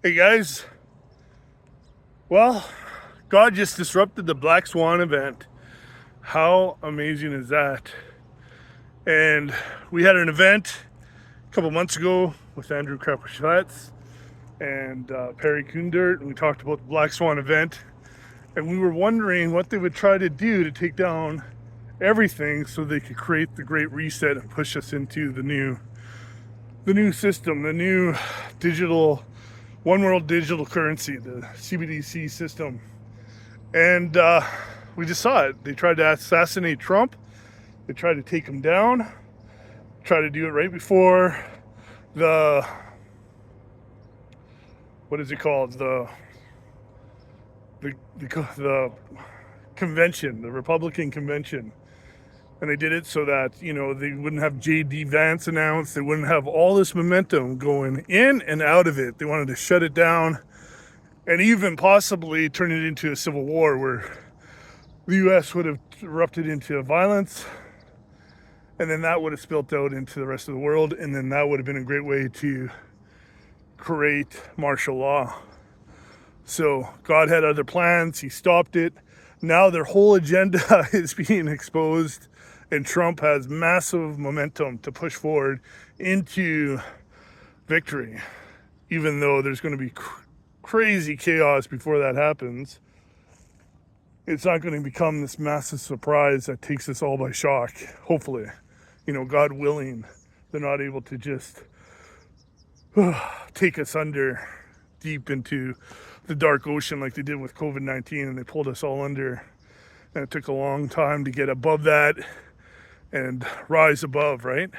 Hey guys, well, God just disrupted the Black Swan event. How amazing is that? And we had an event a couple months ago with Andrew Krapowitz and Perry Kundert, and we talked about the Black Swan event. And we were wondering what they would try to do to take down everything so they could create the Great Reset and push us into the new system, the new digital one world digital currency, the CBDC system. And we just saw it. They tried to assassinate Trump. They tried to take him down. Tried to do it right before the, what is it called? The convention, the Republican convention. And they did it so that, they wouldn't have J.D. Vance announced. They wouldn't have all this momentum going in and out of it. They wanted to shut it down and even possibly turn it into a civil war where the U.S. would have erupted into violence. And then that would have spilt out into the rest of the world. And then that would have been a great way to create martial law. So God had other plans. He stopped it. Now their whole agenda is being exposed, and Trump has massive momentum to push forward into victory, even though there's going to be crazy chaos before that happens. It's not going to become this massive surprise that takes us all by shock. Hopefully, God willing, they're not able to just take us under deep into the dark ocean like they did with COVID-19, and they pulled us all under, and it took a long time to get above that and rise above, right?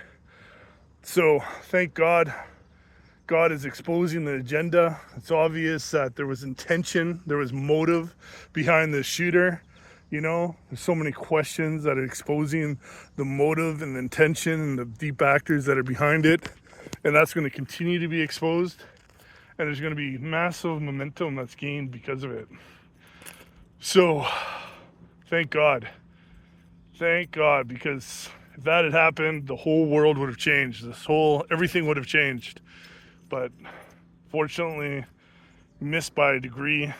So thank God. God is exposing the agenda. It's obvious that there was intention, there was motive behind the shooter. There's so many questions that are exposing the motive and the intention and the deep actors that are behind it. And that's going to continue to be exposed. And there's going to be massive momentum that's gained because of it. So, thank God. Thank God, because if that had happened, the whole world would have changed. Everything would have changed. But fortunately, missed by a degree.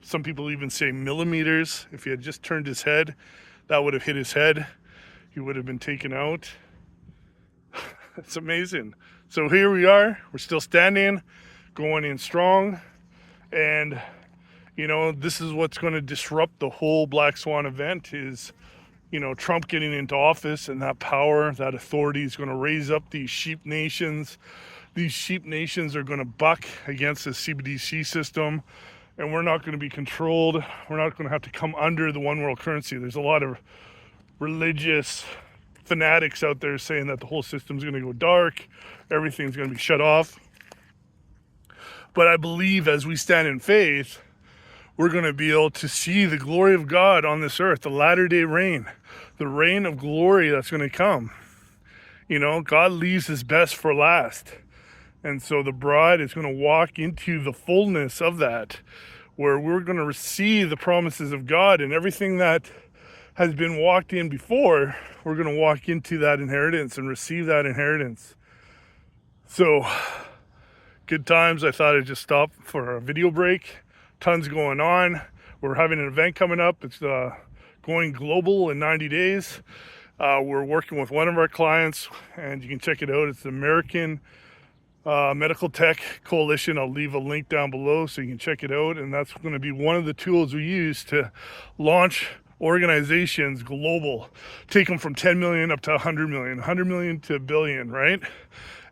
Some people even say millimeters. If he had just turned his head, that would have hit his head. He would have been taken out. It's amazing. So here we are. We're still standing, going in strong. And, this is what's going to disrupt the whole Black Swan event is, Trump getting into office, and that power, that authority is going to raise up these sheep nations. These sheep nations are going to buck against the CBDC system, and we're not going to be controlled. We're not going to have to come under the one world currency. There's a lot of religious fanatics out there saying that the whole system's going to go dark, everything's going to be shut off. But I believe as we stand in faith, we're going to be able to see the glory of God on this earth, the latter day reign, the reign of glory that's going to come. God leaves his best for last. And so the bride is going to walk into the fullness of that, where we're going to receive the promises of God, and everything that has been walked in before, we're going to walk into that inheritance and receive that inheritance. So, good times. I thought I'd just stop for a video break. Tons going on. We're having an event coming up. It's going global in 90 days. We're working with one of our clients, and you can check it out. It's the American Medical Tech Coalition. I'll leave a link down below so you can check it out. And that's going to be one of the tools we use to launch organizations global, take them from 10 million up to 100 million, 100 million to a billion, right?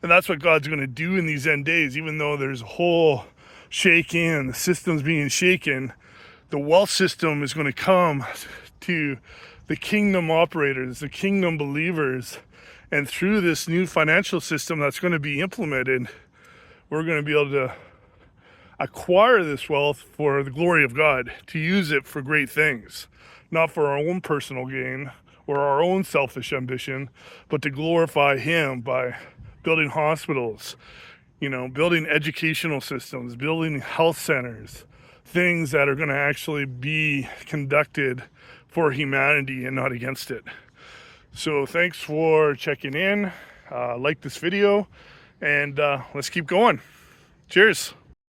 And that's what God's going to do in these end days. Even though there's a whole shaking and the system's being shaken, the wealth system is going to come to the kingdom operators, the kingdom believers. And through this new financial system that's going to be implemented, we're going to be able to acquire this wealth for the glory of God, to use it for great things, not for our own personal gain or our own selfish ambition, but to glorify him by building hospitals, building educational systems, building health centers, things that are going to actually be conducted for humanity and not against it. So thanks for checking in. Like this video, and let's keep going. Cheers.